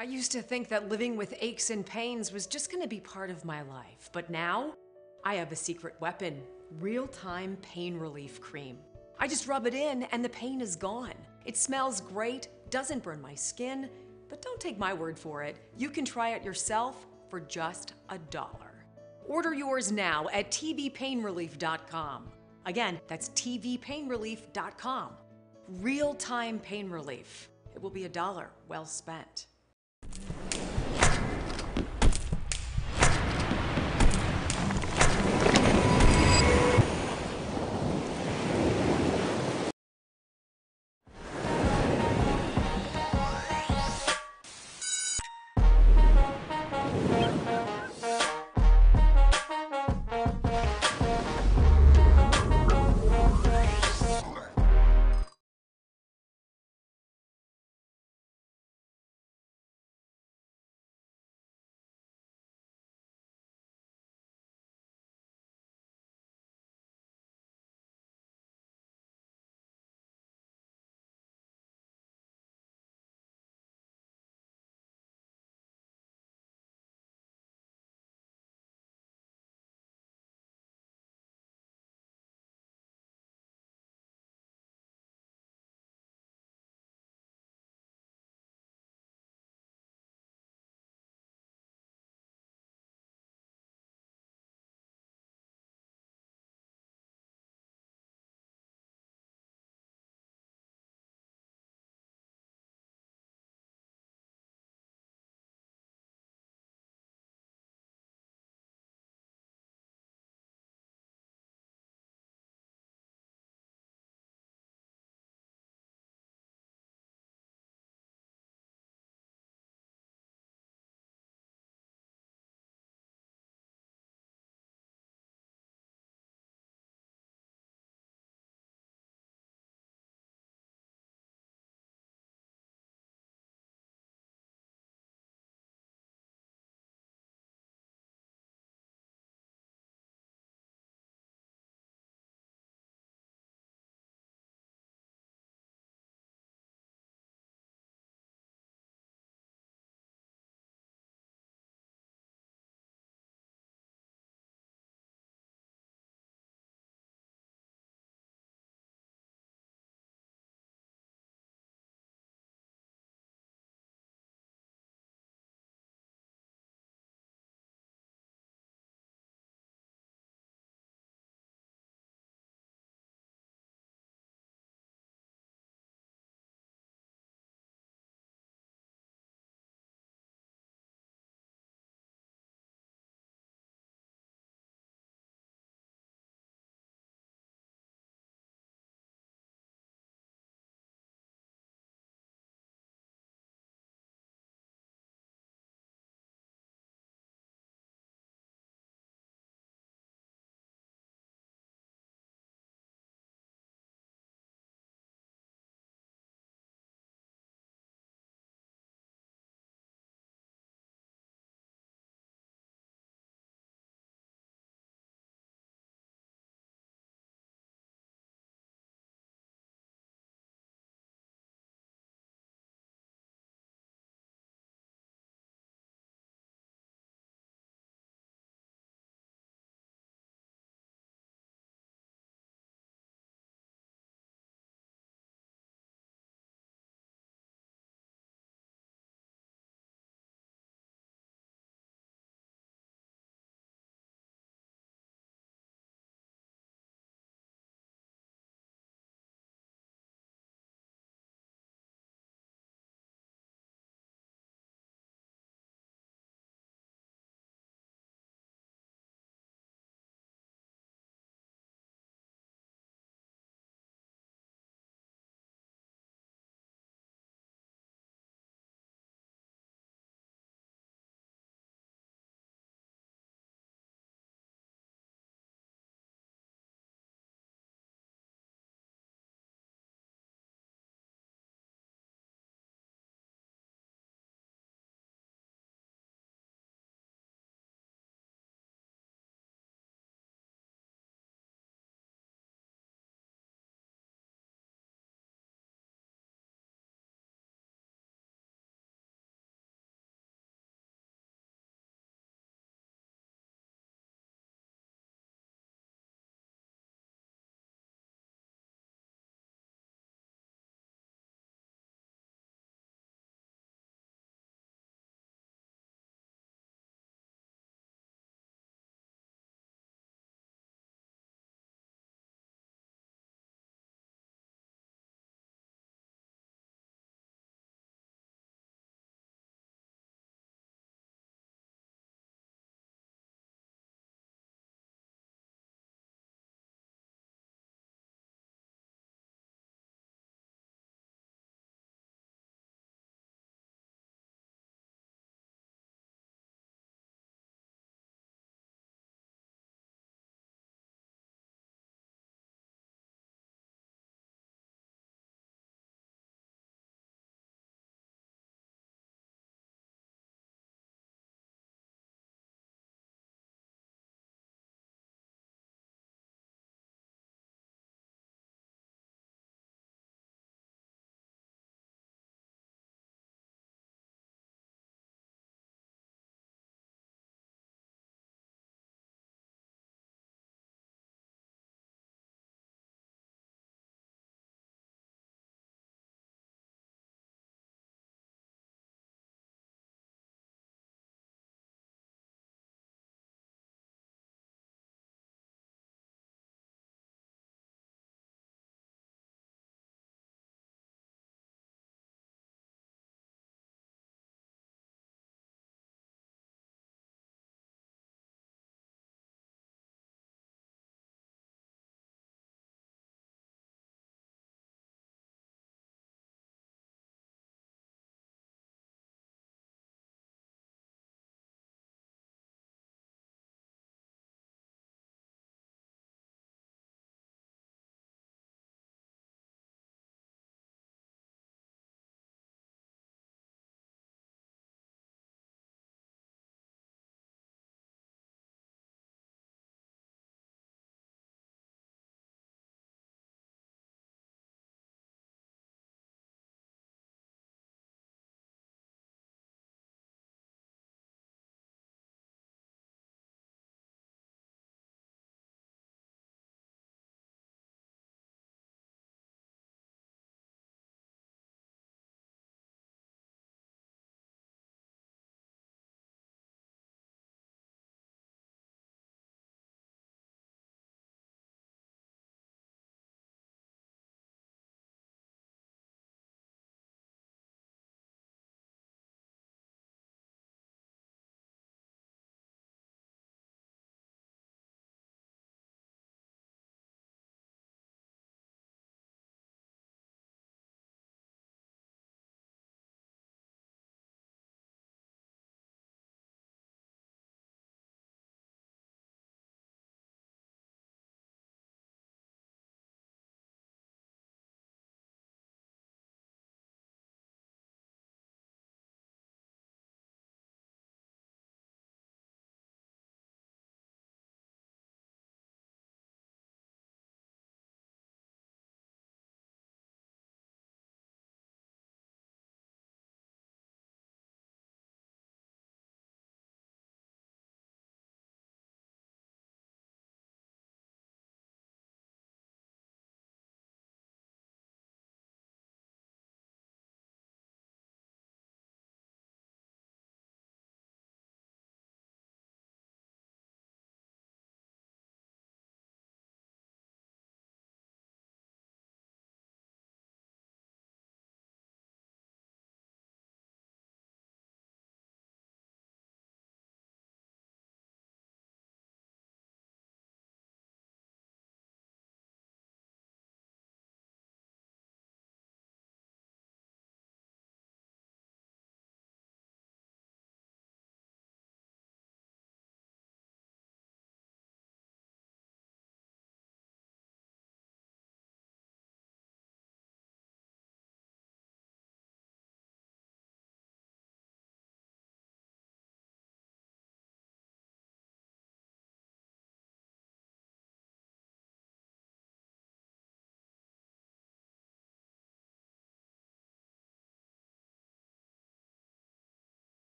I used to think that living with aches and pains was just gonna be part of my life, but now I have a secret weapon, real-time pain relief cream. I just rub it in and the pain is gone. It smells great, doesn't burn my skin, but don't take my word for it. You can try it yourself for just $1. Order yours now at tvpainrelief.com. Again, that's tvpainrelief.com. Real-time pain relief. It will be $1 well spent.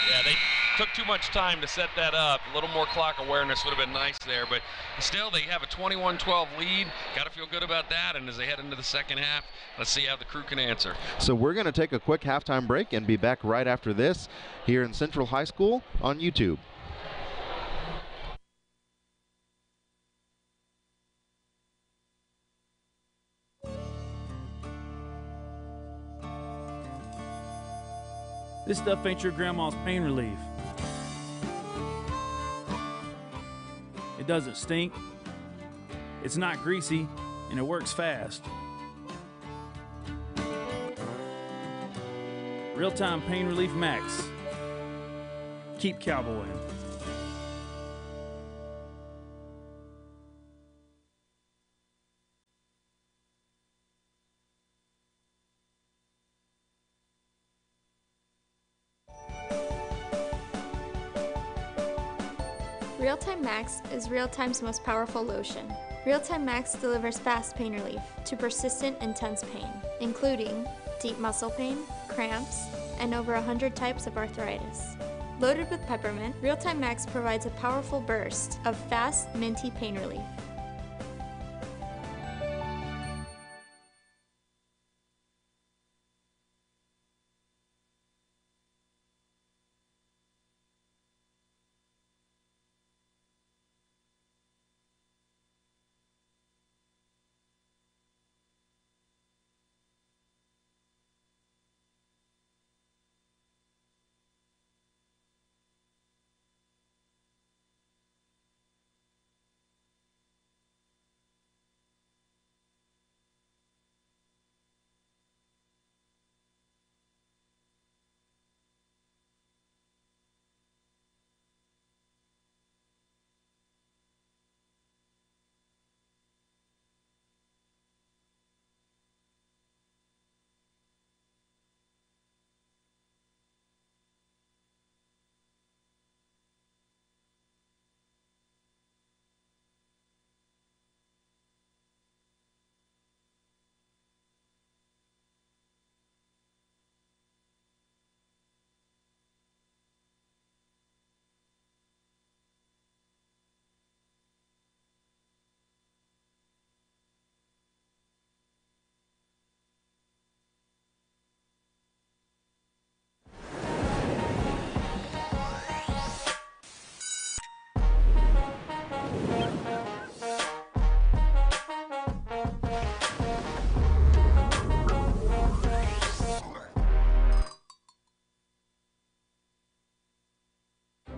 Yeah, they took too much time to set that up. A little more clock awareness would have been nice there, but still they have a 21-12 lead. Got to feel good about that, and as they head into the second half, let's see how the crew can answer. So we're going to take a quick halftime break and be back right after this here in Central High School on YouTube. This stuff ain't your grandma's pain relief. It doesn't stink, it's not greasy, and it works fast. Real-time pain relief max. Keep cowboying. Real-Time Max is Real-Time's most powerful lotion. Real-Time Max delivers fast pain relief to persistent, intense pain, including deep muscle pain, cramps, and over 100 types of arthritis. Loaded with peppermint, Real-Time Max provides a powerful burst of fast, minty pain relief.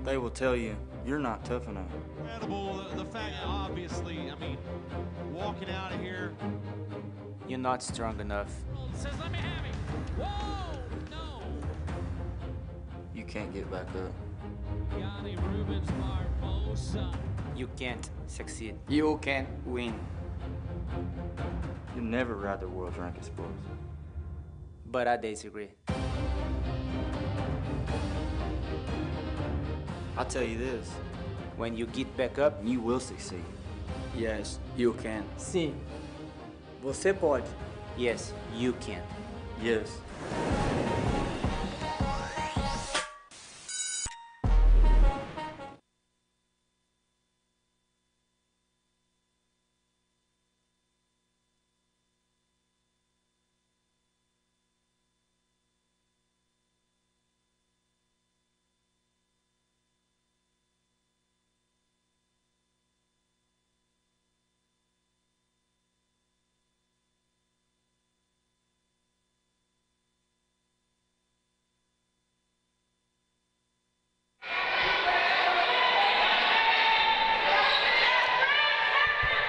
They will tell you, you're not tough enough. Incredible, the fact that obviously, I mean, walking out of here. You're not strong enough. Says, let me have it. Whoa, no. You can't get back up. Yanni Rubens Barbosa. You can't succeed. You can't win. You never ride the world's ranking sports. But I disagree. I'll tell you this. When you get back up, you will succeed. Yes, you can. Sim. Você pode. Yes, you can. Yes.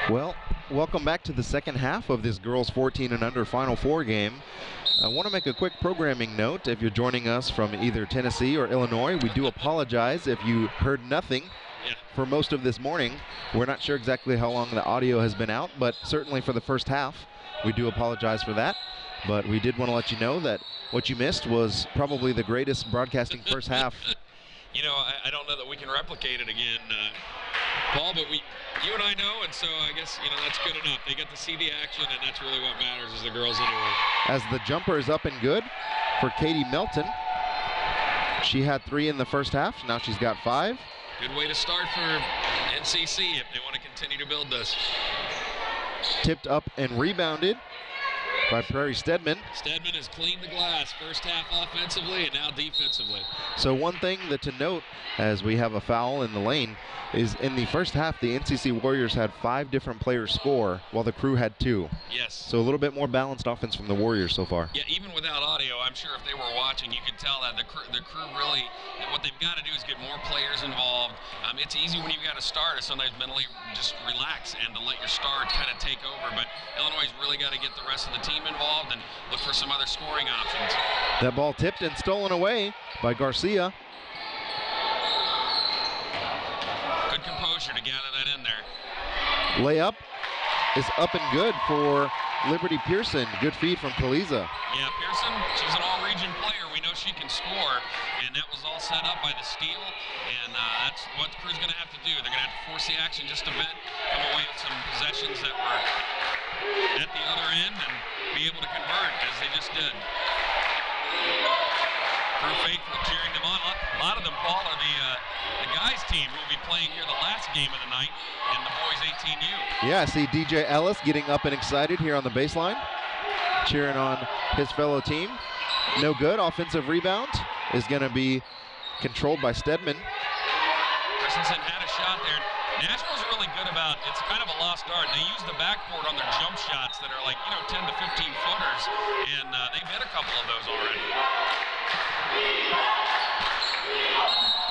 Well, welcome back to the second half of this girls 14 and under Final Four game. I want to make a quick programming note. If you're joining us from either Tennessee or Illinois, we do apologize if you heard nothing for most of this morning. We're not sure exactly how long the audio has been out, but certainly for the first half, we do apologize for that. But we did want to let you know that what you missed was probably the greatest broadcasting first half. You know, I don't know that we can replicate it again, Paul, but you and I know, and so I guess, you know, that's good enough. They get to see the action, and that's really what matters is the girls anyway. As the jumper is up and good for Katie Melton. She had 3 in the first half. Now she's got 5. Good way to start for NCC if they want to continue to build this. Tipped up and rebounded by Prairie Stedman. Stedman has cleaned the glass first half offensively and now defensively. So one thing that to note as we have a foul in the lane is in the first half the NCC Warriors had 5 different players score while the Crew had 2. Yes. So a little bit more balanced offense from the Warriors so far. Yeah, even without audio, I'm sure if they were watching, you could tell that the crew really, what they've got to do is get more players involved. It's easy when you've got a star to sometimes mentally just relax and to let your star kind of take over, but Illinois really got to get the rest of the team involved and look for some other scoring options. That ball tipped and stolen away by Garcia. Good composure to gather that in there. Layup is up and good for Liberty Pearson. Good feed from Kaliza. Yeah, Pearson, she's an all-region player. We know she can score, and that was all set up by the steal, and that's what the Crew's going to have to do. They're going to have to force the action just a bit, come away with some possessions that were at the other end, and be able to convert as they just did. Crew faithful cheering them on. A lot of them, Paul, are the guys team who will be playing here the last game of the night in the boys 18U. Yeah, I see DJ Ellis getting up and excited here on the baseline, cheering on his fellow team. No good. Offensive rebound is going to be controlled by Stedman. Christensen had a shot there. Nashville's really good about, it's kind of a lost art. They use the backboard on their jump shots that are like, 10 to 15 footers, and they've hit a couple of those already.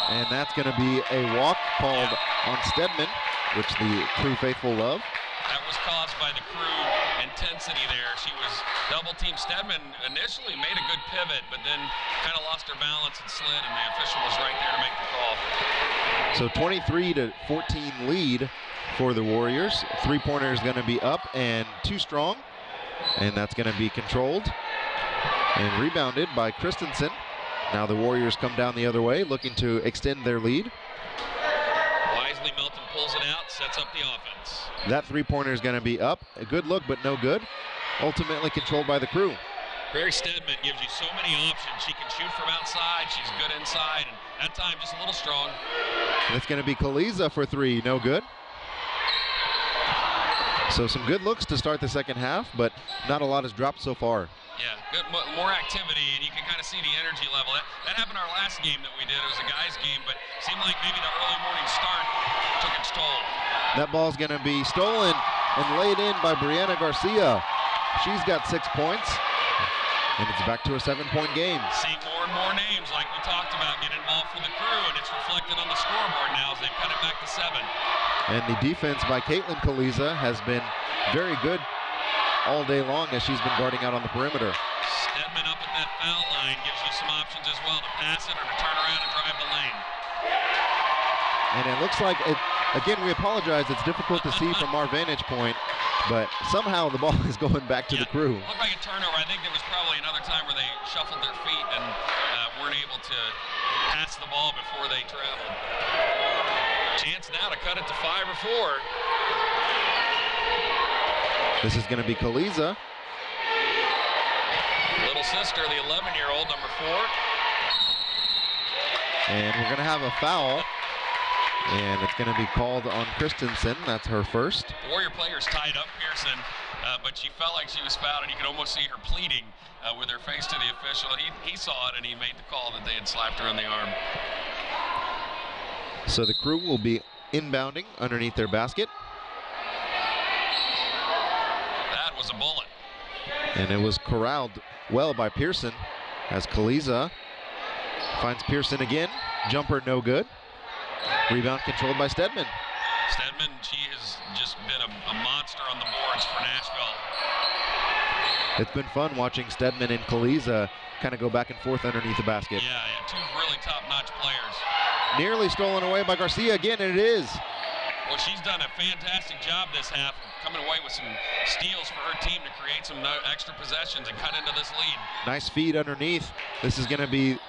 And that's going to be a walk called on Stedman, which the Crew faithful love. That was caused by the Crew intensity there. She was double-teamed. Stedman initially made a good pivot, but then kind of lost her balance and slid, and the official was right there to make the call. So 23-14 lead for the Warriors. Three-pointer is going to be up and too strong, and that's going to be controlled and rebounded by Christensen. Now the Warriors come down the other way, looking to extend their lead. Wisely, Melton pulls it out, sets up the offense. That three-pointer is going to be up. A good look, but no good. Ultimately controlled by the Crew. Prairie Stedman gives you so many options. She can shoot from outside, she's good inside, and that time just a little strong. And it's going to be Kaliza for 3, no good. So some good looks to start the second half, but not a lot has dropped so far. Yeah, good, more activity, and you can kind of see the energy level. That happened our last game that we did. It was a guys' game, but it seemed like maybe the early morning start took its toll. That ball's going to be stolen and laid in by Brianna Garcia. She's got 6 points, and it's back to a 7-point game. Seeing more and more names, like we talked about, get involved for the Crew, and it's reflected on the scoreboard now as they cut it back to 7. And the defense by Caitlin Kaliza has been very good all day long as she's been guarding out on the perimeter. Stedman up at that foul line gives you some options as well to pass it or to turn around and drive the lane. And it looks like, again, we apologize, it's difficult to see from our vantage point, but somehow the ball is going back to the Crew. Looked like a turnover. I think there was probably another time where they shuffled their feet and weren't able to pass the ball before they traveled. Chance now to cut it to 5 or 4. This is going to be Kaliza. Little sister, the 11-year-old, number 4. And we're going to have a foul. And it's going to be called on Christensen. That's her first. The Warrior players tied up Pearson, but she felt like she was fouled. You could almost see her pleading with her face to the official. He saw it, and he made the call that they had slapped her on the arm. So the Crew will be inbounding underneath their basket. That was a bullet. And it was corralled well by Pearson as Kaliza finds Pearson again. Jumper no good. Rebound controlled by Stedman. Stedman, she has just been a monster on the boards for Nashville. It's been fun watching Stedman and Kaliza kind of go back and forth underneath the basket. Yeah, 2 really top-notch players. Nearly stolen away by Garcia again, and it is. Well, she's done a fantastic job this half, coming away with some steals for her team to create some extra possessions and cut into this lead. Nice feed underneath. This is going to be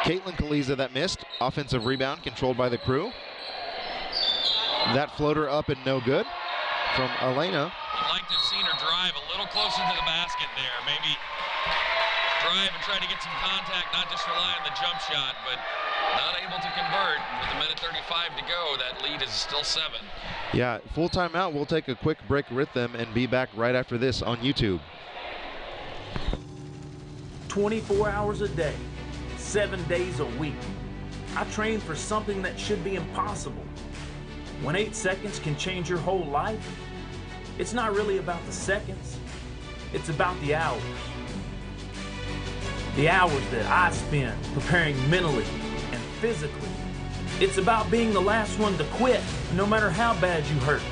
Caitlin Kaliza that missed. Offensive rebound controlled by the Crew. That floater up and no good from Elena. I'd like to have seen her drive a little closer to the basket there. Maybe drive and try to get some contact, not just rely on the jump shot, but not able to convert. With a minute 35 to go, that lead is still 7. Yeah, full timeout. We'll take a quick break with them and be back right after this on YouTube. 24 hours a day, 7 days a week. I train for something that should be impossible. When 8 seconds can change your whole life, it's not really about the seconds, it's about the hours. The hours that I spend preparing mentally and physically. It's about being the last one to quit, no matter how bad you hurt.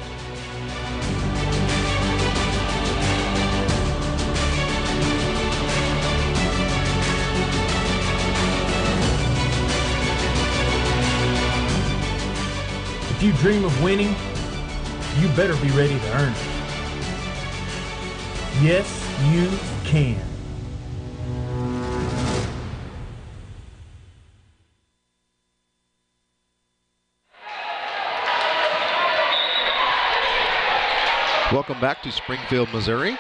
If you dream of winning, you better be ready to earn it. Yes, you can. Welcome back to Springfield, Missouri,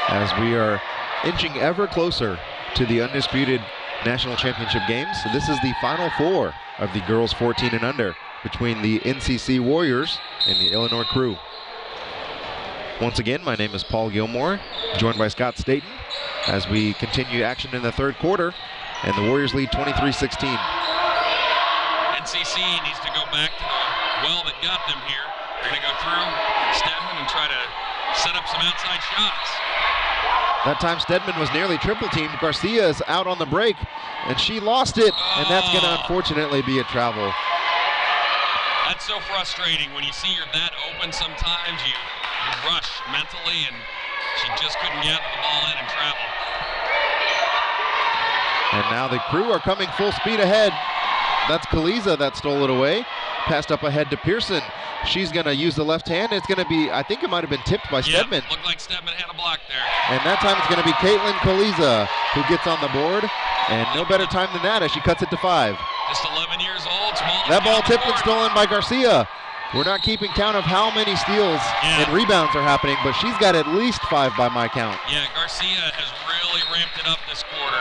as we are inching ever closer to the undisputed national championship games. So this is the Final Four of the girls 14 and under between the NCC Warriors and the Illinois CRU. Once again, my name is Paul Gilmore, joined by Scott Staten as we continue action in the third quarter, and the Warriors lead 23-16. NCC needs to go back to the well that got them here. They're going to go through Stedman and try to set up some outside shots. That time Stedman was nearly triple teamed. Garcia is out on the break, and she lost it, and that's going to unfortunately be a travel. That's so frustrating when you see you're that open sometimes. You rush mentally, and she just couldn't gather the ball in and travel. And now the CRU are coming full speed ahead. That's Kaliza that stole it away. Passed up ahead to Pearson. She's going to use the left hand. It's going to be, I think it might have been tipped by Stedman. Looked like Stedman had a block there. And that time it's going to be Caitlin Kaliza who gets on the board. And no better time than that as she cuts it to 5. Just 11 years old, small. That ball tipped and stolen by Garcia. We're not keeping count of how many steals and rebounds are happening, but she's got at least 5 by my count. Yeah, Garcia has really ramped it up this quarter.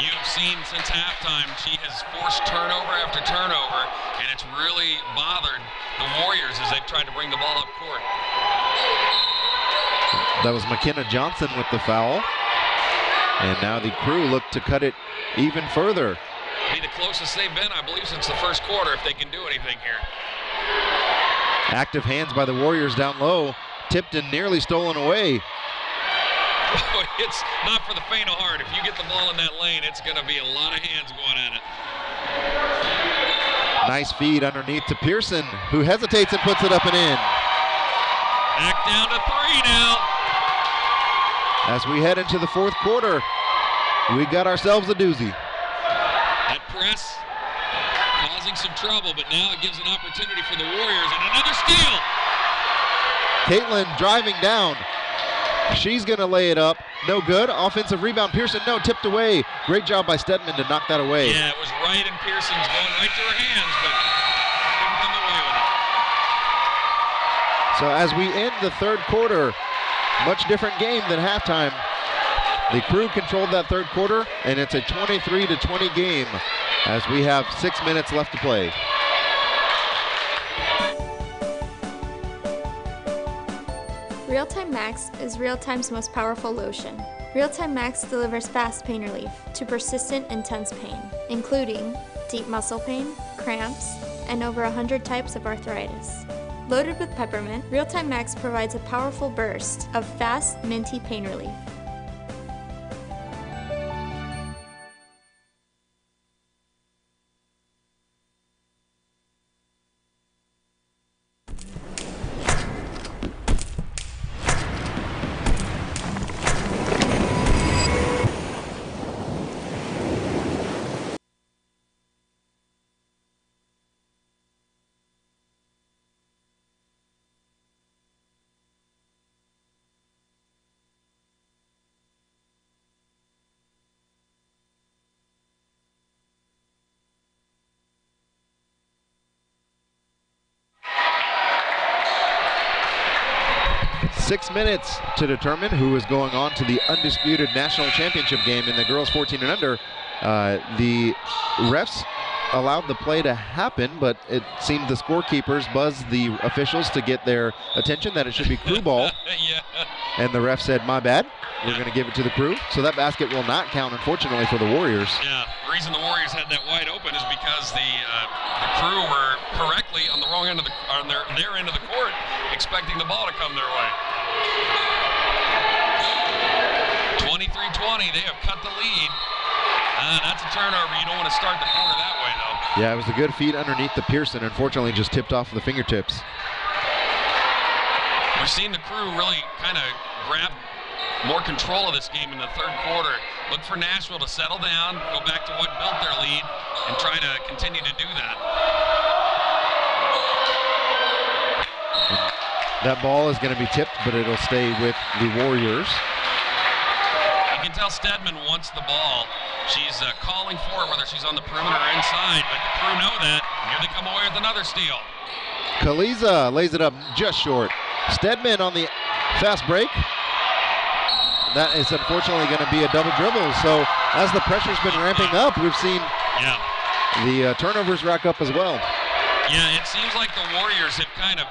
You've seen since halftime, she has forced turnover after turnover, and it's really bothered the Warriors as they've tried to bring the ball up court. That was McKenna Johnson with the foul. And now the CRU look to cut it even further. Be the closest they've been, I believe, since the first quarter, if they can do anything here. Active hands by the Warriors down low. Tipped and nearly stolen away. It's not for the faint of heart. If you get the ball in that lane, it's going to be a lot of hands going at it. Nice feed underneath to Pearson, who hesitates and puts it up and in. Back down to 3 now. As we head into the fourth quarter, we got ourselves a doozy. That press causing some trouble, but now it gives an opportunity for the Warriors, and another steal. Caitlin driving down. She's going to lay it up. No good. Offensive rebound. Pearson, no, tipped away. Great job by Stedman to knock that away. Yeah, it was right in Pearson's, going right to her hands, but couldn't come away with it. So as we end the third quarter, much different game than halftime. The CRU controlled that third quarter, and it's a 23-20 game as we have 6 minutes left to play. Real-Time Max is Real-Time's most powerful lotion. Real-Time Max delivers fast pain relief to persistent, intense pain, including deep muscle pain, cramps, and over 100 types of arthritis. Loaded with peppermint, Real-Time Max provides a powerful burst of fast, minty pain relief. 6 minutes to determine who is going on to the undisputed national championship game in the girls 14 and under. The refs allowed the play to happen, but it seemed the scorekeepers buzzed the officials to get their attention that it should be crew ball. Yeah. And the ref said, my bad, we're going to give it to the crew. So that basket will not count, unfortunately, for the Warriors. Yeah, the reason the Warriors had that wide open is because the crew were correctly on the wrong end of their end of the court, expecting the ball to come their way. 23-20, they have cut the lead. That's a turnover. You don't want to start the quarter that way, though. Yeah, it was a good feed underneath the Pearson. Unfortunately, just tipped off the fingertips. We've seen the crew really kind of grab more control of this game in the third quarter. Look for Nashville to settle down, go back to what built their lead, and try to continue to do that. That ball is going to be tipped, but it'll stay with the Warriors. You can tell Stedman wants the ball. She's calling for it, whether she's on the perimeter or inside, but the crew know that. Here they come away with another steal. Kaliza lays it up just short. Stedman on the fast break. That is unfortunately going to be a double dribble. So as the pressure's been ramping up, we've seen the turnovers rack up as well. Yeah, it seems like the Warriors have kind of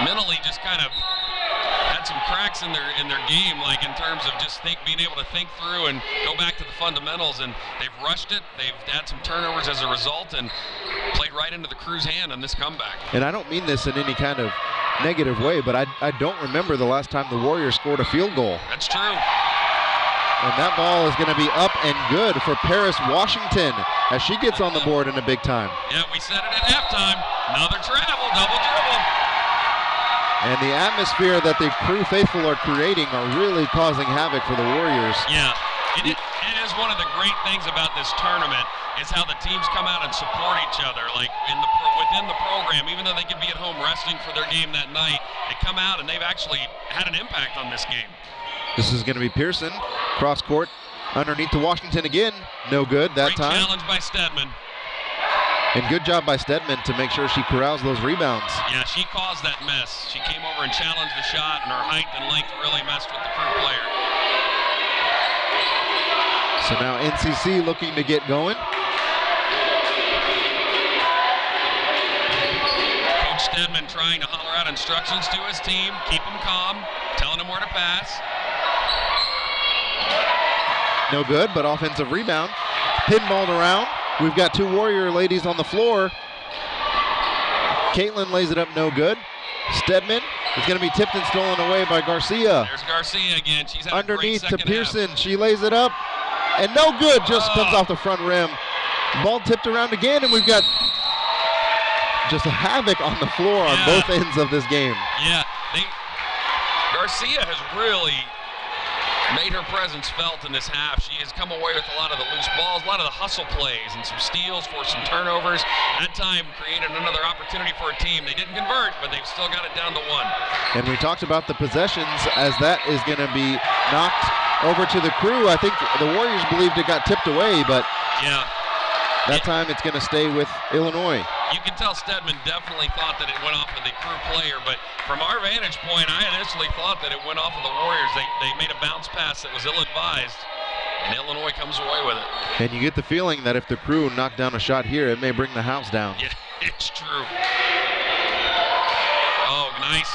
mentally just kind of had some cracks in their game, like in terms of just being able to think through and go back to the fundamentals, and they've rushed it. They've had some turnovers as a result and played right into the crew's hand on this comeback. And I don't mean this in any kind of negative way, but I don't remember the last time the Warriors scored a field goal. That's true. And that ball is going to be up and good for Paris Washington as she gets on the board in a big time. Yeah, we said it at halftime. Another travel, double dribble. And the atmosphere that the crew faithful are creating are really causing havoc for the Warriors. Yeah, it is one of the great things about this tournament is how the teams come out and support each other. Like within the program, even though they could be at home resting for their game that night, they come out and they've actually had an impact on this game. This is going to be Pearson, cross court, underneath to Washington again. No good that time. Great challenge by Stedman. And good job by Stedman to make sure she corrals those rebounds. Yeah, she caused that mess. She came over and challenged the shot, and her height and length really messed with the crew player. So now NCC looking to get going. Coach Stedman trying to holler out instructions to his team, keep them calm, telling them where to pass. No good, but offensive rebound. Pinballed around. We've got two Warrior ladies on the floor. Caitlin lays it up, no good. Stedman is going to be tipped and stolen away by Garcia. There's Garcia again. She's had underneath a great to Pearson. half. She lays it up, and no good. Just comes off the front rim. Ball tipped around again, and we've got just a havoc on the floor on both ends of this game. Yeah, Garcia has really made her presence felt in this half. She has come away with a lot of the loose balls, a lot of the hustle plays, and some steals for some turnovers. That time created another opportunity for a team. They didn't convert, but they've still got it down to one. And we talked about the possessions as that is going to be knocked over to the crew. I think the Warriors believed it got tipped away, but that time it's going to stay with Illinois. You can tell Stedman definitely thought that it went off of the crew player, but from our vantage point, I initially thought that it went off of the Warriors. They made a bounce pass that was ill-advised, and Illinois comes away with it. And you get the feeling that if the crew knock down a shot here, it may bring the house down. Yeah, it's true. Oh, nice.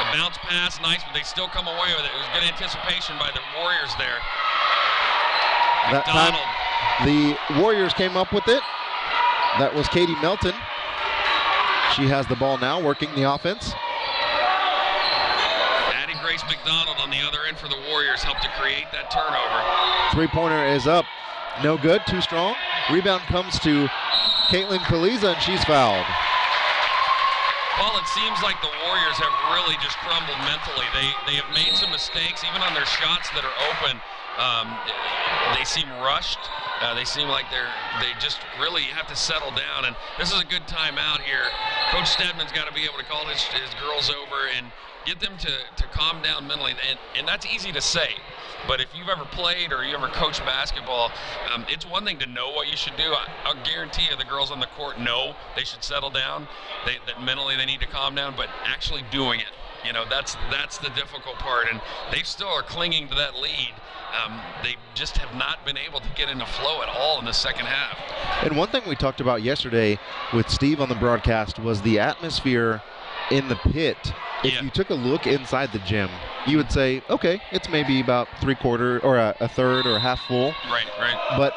A bounce pass, nice, but they still come away with it. It was good anticipation by the Warriors there. That time, the Warriors came up with it. That was Katie Melton. She has the ball now, working the offense. Addie Grace McDonald on the other end for the Warriors helped to create that turnover. Three-pointer is up. No good, too strong. Rebound comes to Caitlin Kaliza, and she's fouled. Well, it seems like the Warriors have really just crumbled mentally. They have made some mistakes, even on their shots that are open. They seem rushed. They seem like they just really have to settle down, and this is a good timeout here. Coach Stedman's got to be able to call his girls over and get them to calm down mentally, and that's easy to say. But if you've ever played or you ever coached basketball, it's one thing to know what you should do. I'll guarantee you the girls on the court know they should settle down, that mentally they need to calm down, but actually doing it You know, that's the difficult part, and they still are clinging to that lead. They just have not been able to get into flow at all in the second half. And one thing we talked about yesterday with Steve on the broadcast was the atmosphere in the pit. If you took a look inside the gym, you would say, okay, it's maybe about three-quarter or a third or a half full. Right. But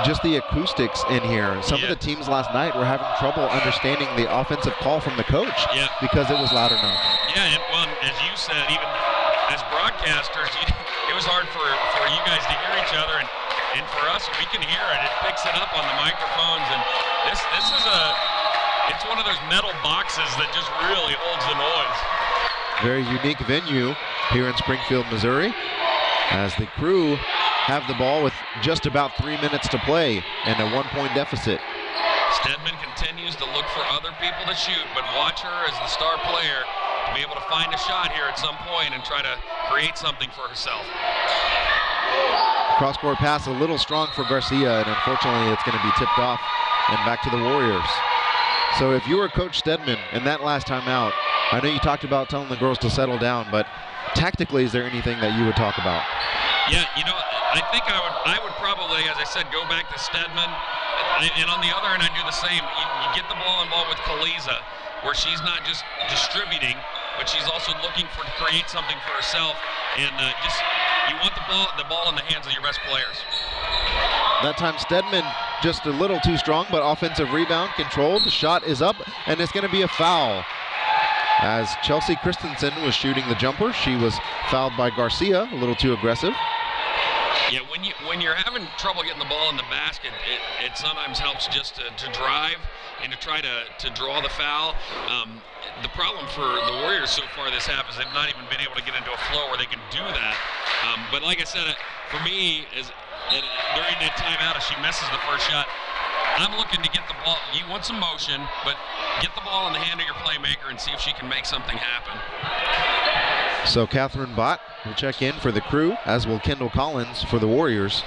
just the acoustics in here. Some of the teams last night were having trouble understanding the offensive call from the coach because it was loud enough. Yeah, and well, as you said, even as broadcasters, it was hard for you guys to hear each other, and for us, we can hear it. It picks it up on the microphones, and this is it's one of those metal boxes that just really holds the noise. Very unique venue here in Springfield, Missouri, as the Crew have the ball with just about 3 minutes to play and a 1-point deficit. Stedman continues to look for other people to shoot, but watch her as the star player to be able to find a shot here at some point and try to create something for herself. Cross-court pass a little strong for Garcia, and unfortunately it's going to be tipped off and back to the Warriors. So if you were Coach Stedman in that last time out, I know you talked about telling the girls to settle down, but tactically, is there anything that you would talk about? Yeah, you know, I think I would probably, as I said, go back to Stedman. And on the other end, I do the same. You get the ball involved with Kaliza, where she's not just distributing, but she's also looking to create something for herself. And you want the ball in the hands of your best players. That time Stedman just a little too strong, but offensive rebound controlled. The shot is up, and it's going to be a foul. As Chelsea Christensen was shooting the jumper, she was fouled by Garcia, a little too aggressive. Yeah, when you're having trouble getting the ball in the basket, it sometimes helps just to drive and to try to draw the foul. The problem for the Warriors so far this half is they've not even been able to get into a flow where they can do that. But like I said, for me, during that timeout, if she misses the first shot, I'm looking to get the ball. You want some motion, but get the ball in the hand of your playmaker and see if she can make something happen. So Catherine Bott will check in for the Crew, as will Kendall Collins for the Warriors.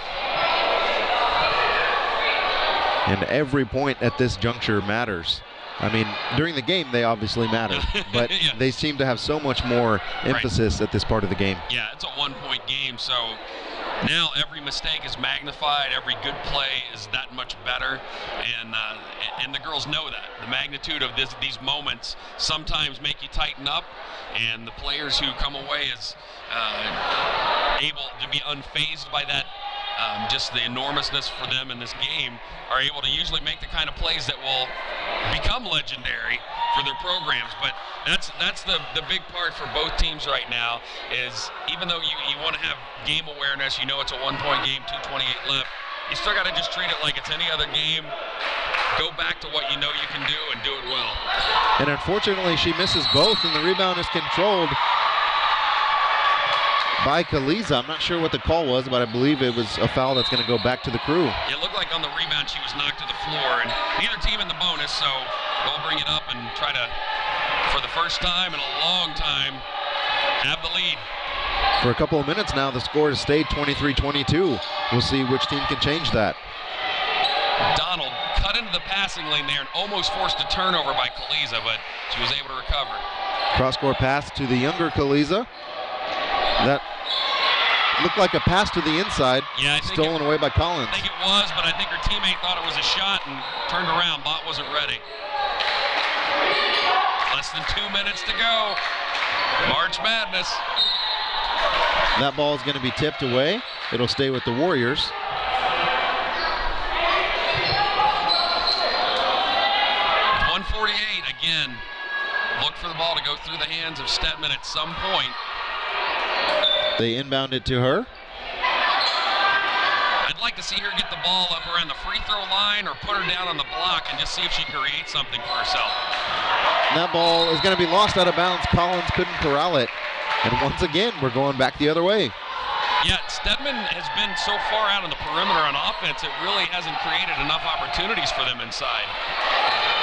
And every point at this juncture matters. I mean, during the game, they obviously matter, but they seem to have so much more emphasis at this part of the game. Yeah, it's a one-point game, so now every mistake is magnified, every good play is that much better, and the girls know that. The magnitude of these moments sometimes make you tighten up, and the players who come away as able to be unfazed by that, just the enormousness for them in this game, are able to usually make the kind of plays that will become legendary for their programs. But that's the big part for both teams right now, is even though you want to have game awareness, you know it's a one-point game, 2:28 left, you still got to just treat it like it's any other game. Go back to what you know you can do and do it well. And unfortunately, she misses both, and the rebound is controlled by Kaliza. I'm not sure what the call was, but I believe it was a foul that's going to go back to the Crew. It looked like on the rebound she was knocked to the floor, and neither team in the bonus, so they'll bring it up and try to, for the first time in a long time, have the lead. For a couple of minutes now, the score has stayed 23-22. We'll see which team can change that. Donald cut into the passing lane there and almost forced a turnover by Kaliza, but she was able to recover. Cross-court pass to the younger Kaliza. That looked like a pass to the inside, stolen away by Collins. I think it was, but I think her teammate thought it was a shot and turned around. Bott wasn't ready. Less than 2 minutes to go. March Madness. That ball is going to be tipped away. It'll stay with the Warriors. With 1:48, again, look for the ball to go through the hands of Stedman at some point. They inbound it to her. I'd like to see her get the ball up around the free throw line or put her down on the block and just see if she can create something for herself. That ball is going to be lost out of bounds. Collins couldn't corral it. And once again, we're going back the other way. Yeah, Stedman has been so far out on the perimeter on offense, it really hasn't created enough opportunities for them inside.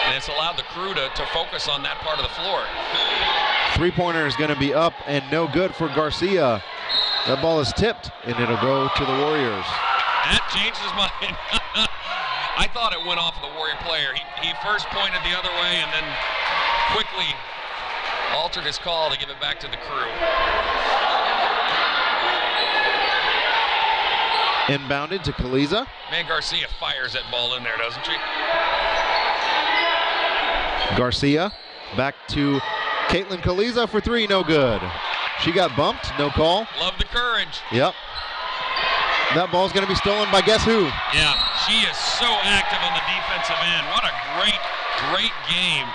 And it's allowed the Crew to focus on that part of the floor. Three-pointer is going to be up and no good for Garcia. That ball is tipped, and it'll go to the Warriors. That changed his mind. I thought it went off of the Warrior player. He first pointed the other way and then quickly altered his call to give it back to the Crew. Inbounded to Kaliza. Man, Garcia fires that ball in there, doesn't she? Garcia back to Caitlin Kaliza for three, no good. She got bumped, no call. Love the courage. Yep. That ball's going to be stolen by guess who? Yeah, she is so active on the defensive end. What a great game.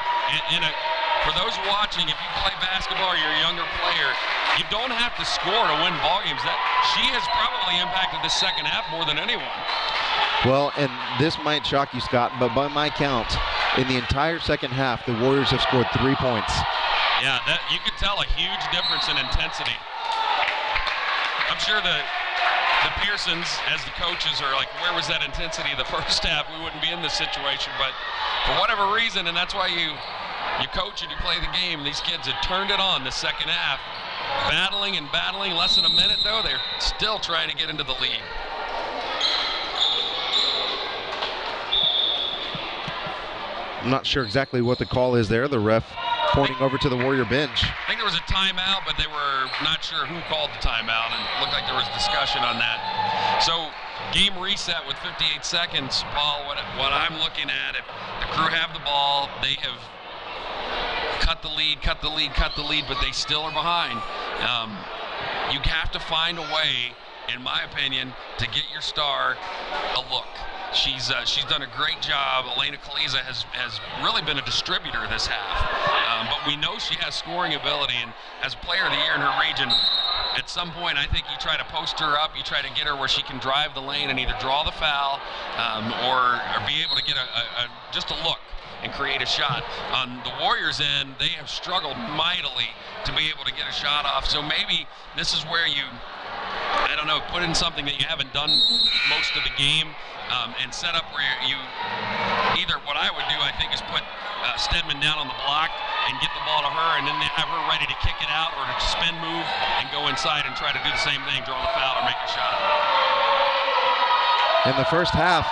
For those watching, if you play basketball or you're a younger player, you don't have to score to win ball games. She has probably impacted the second half more than anyone. Well, and this might shock you, Scott, but by my count, in the entire second half, the Warriors have scored 3 points. Yeah, you could tell a huge difference in intensity. I'm sure the Pearsons, as the coaches, are like, where was that intensity the first half? We wouldn't be in this situation. But for whatever reason, and that's why you coach and you play the game, these kids have turned it on the second half. Battling. Less than a minute, though, they're still trying to get into the lead. I'm not sure exactly what the call is there. The ref pointing over to the Warrior bench. I think there was a timeout, but they were not sure who called the timeout, and it looked like there was discussion on that. So game reset with 58 seconds. Paul, what I'm looking at, if the Crew have the ball, they have cut the lead, but they still are behind. You have to find a way, in my opinion, to get your star a look. She's done a great job. Elena Kaliza has really been a distributor this half. But we know she has scoring ability, and as Player of the Year in her region, at some point I think you try to post her up, you try to get her where she can drive the lane and either draw the foul or be able to get just a look and create a shot. On the Warriors' end, they have struggled mightily to be able to get a shot off. So maybe this is where you, I don't know, put in something that you haven't done most of the game. And set up where you either, what I would do, I think, is put Stedman down on the block and get the ball to her, and then they have her ready to kick it out or to spin move and go inside and try to do the same thing, draw the foul or make a shot. In the first half,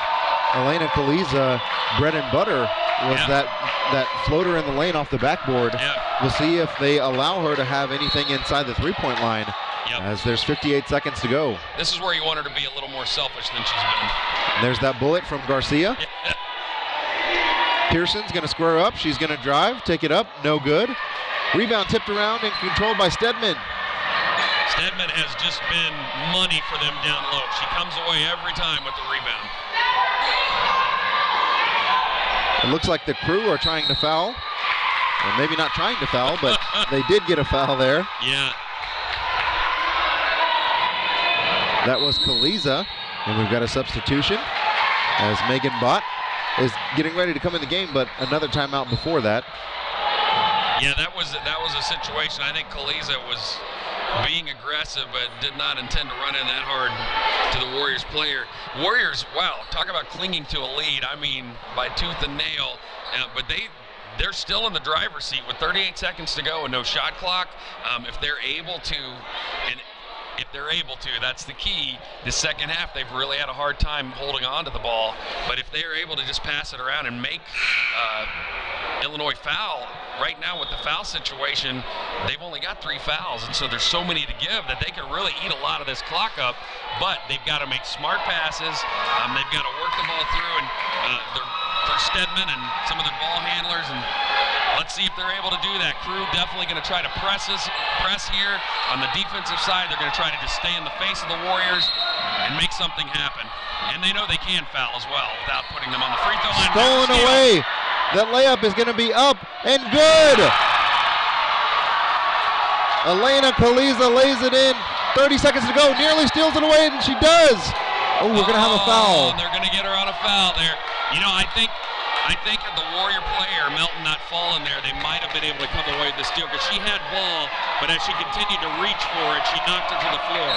Elena Kaliza, bread and butter was that floater in the lane off the backboard. Yeah. We'll see if they allow her to have anything inside the three-point line. Yep. As there's 58 seconds to go. This is where you want her to be a little more selfish than she's been. There's that bullet from Garcia. Pearson's going to square up. She's going to drive, take it up, no good. Rebound tipped around and controlled by Stedman. Stedman has just been money for them down low. She comes away every time with the rebound. It looks like the Crew are trying to foul. Or maybe not trying to foul, but they did get a foul there. Yeah. That was Kaliza, and we've got a substitution as Megan Bott is getting ready to come in the game, but another timeout before that. Yeah, that was a situation. I think Kaliza was being aggressive, but did not intend to run in that hard to the Warriors player. Warriors, wow, talk about clinging to a lead. I mean, by tooth and nail, but they're still in the driver's seat with 38 seconds to go and no shot clock. If they're able to, that's the key. The second half, they've really had a hard time holding on to the ball. But if they're able to just pass it around and make Illinois foul, right now with the foul situation, they've only got 3 fouls. And so there's so many to give that they can really eat a lot of this clock up. But they've got to make smart passes. They've got to work the ball through. And they're Stedman and some of their ball handlers, and let's see if they're able to do that. Crew definitely going to try to press here. On the defensive side, they're going to try to just stay in the face of the Warriors and make something happen. And they know they can foul as well without putting them on the free throw line. Stolen away. That layup is going to be up and good. Elena Kaliza lays it in. 30 seconds to go. Nearly steals it away, and she does. Oh, we're going to have a foul. And they're going to get her on a foul there. You know, I think had the Warrior player, Melton, not fallen there, they might have been able to come away with the steal because she had ball, but as she continued to reach for it, she knocked it to the floor.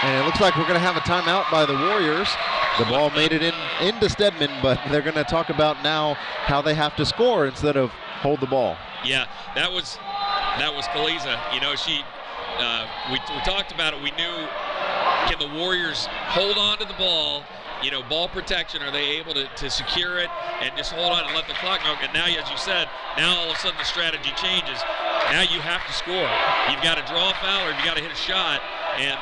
And it looks like we're going to have a timeout by the Warriors. The ball made it into Stedman, but they're going to talk about now how they have to score instead of hold the ball. Yeah, that was Kaliza. You know, we talked about it. We knew, can the Warriors hold on to the ball ball protection. Are they able to secure it and just hold on and let the clock go? And now, as you said, now all of a sudden the strategy changes. Now you have to score. You've got to draw a foul or you've got to hit a shot. And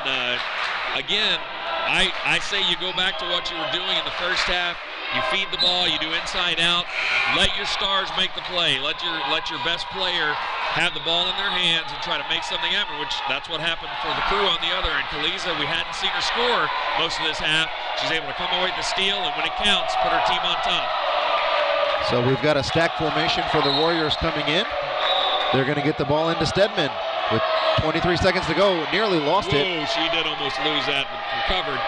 again, I say you go back to what you were doing in the first half. You feed the ball, you do inside out, let your stars make the play, let your best player have the ball in their hands and try to make something happen, which that's what happened for the Crew on the other end. Kaliza, we hadn't seen her score most of this half. She's able to come away with the steal, and when it counts, put her team on top. So we've got a stack formation for the Warriors coming in. They're going to get the ball into Stedman with 23 seconds to go. Nearly lost it. Whoa, she did almost lose that, but recovered.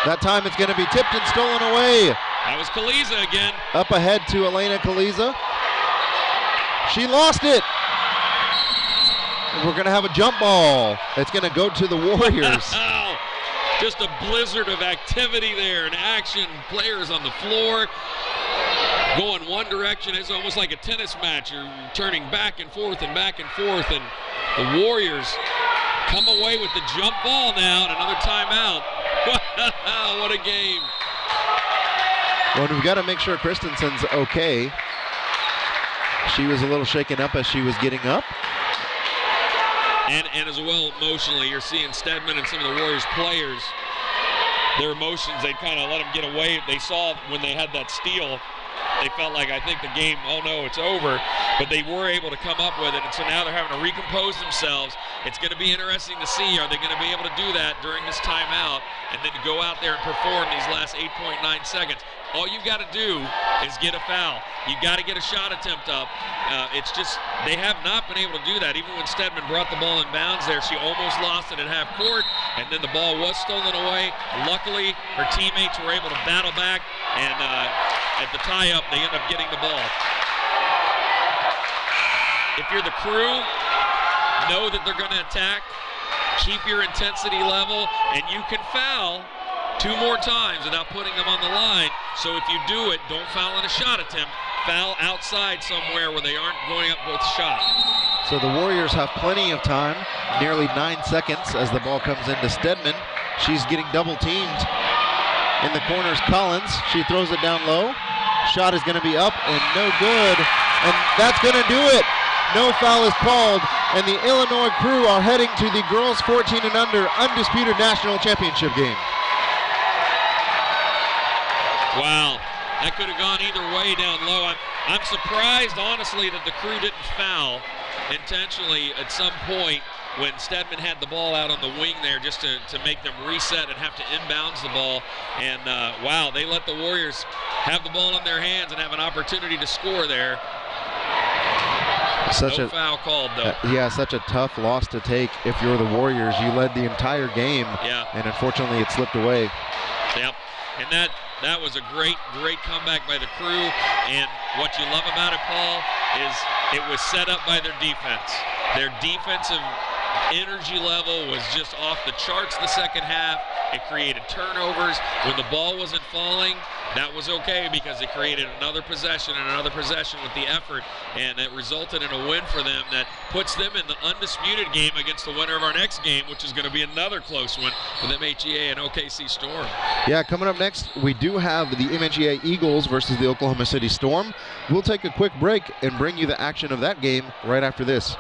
That time it's going to be tipped and stolen away. That was Kaliza again. Up ahead to Elena Kaliza. She lost it. We're going to have a jump ball. It's going to go to the Warriors. Just a blizzard of activity there and action. Players on the floor going one direction. It's almost like a tennis match. You're turning back and forth and back and forth. And the Warriors come away with the jump ball now and another timeout. What a game. Well, we've got to make sure Christensen's okay. She was a little shaken up as she was getting up. And as well emotionally, you're seeing Stedman and some of the Warriors players, their emotions, they kind of let them get away. They saw when they had that steal, they felt like, I think the game, oh no, it's over. But they were able to come up with it, and so now they're having to recompose themselves. It's going to be interesting to see, are they going to be able to do that during this timeout and then to go out there and perform these last 8.9 seconds. All you've got to do is get a foul. You've got to get a shot attempt up. It's just, they have not been able to do that. Even when Stedman brought the ball in bounds there, she almost lost it at half court, and then the ball was stolen away. Luckily, her teammates were able to battle back, and at the tie-up, they end up getting the ball. If you're the Crew, know that they're going to attack. Keep your intensity level, and you can foul 2 more times without putting them on the line. So if you do it, don't foul in a shot attempt. Foul outside somewhere where they aren't going up with shot. So the Warriors have plenty of time, nearly 9 seconds as the ball comes into Stedman. She's getting double teamed. In the corners, Collins. She throws it down low. Shot is going to be up and no good. And that's going to do it. No foul is called, and the Illinois Crew are heading to the girls 14 and under undisputed national championship game. Wow, that could have gone either way down low. I'm surprised, honestly, that the Crew didn't foul intentionally at some point when Stedman had the ball out on the wing there just to make them reset and have to inbounds the ball. And wow, they let the Warriors have the ball in their hands and have an opportunity to score there. No foul called, though. Yeah, such a tough loss to take if you're the Warriors. You led the entire game, and unfortunately it slipped away. Yep, and that was a great comeback by the Crew. And what you love about it, Paul, is it was set up by their defense. Their defensive energy level was just off the charts the second half. It created turnovers. When the ball wasn't falling, that was okay because it created another possession and another possession with the effort, and it resulted in a win for them that puts them in the undisputed game against the winner of our next game, which is going to be another close one with MHEA and OKC Storm. Yeah, coming up next, we do have the MHEA Eagles versus the Oklahoma City Storm. We'll take a quick break and bring you the action of that game right after this.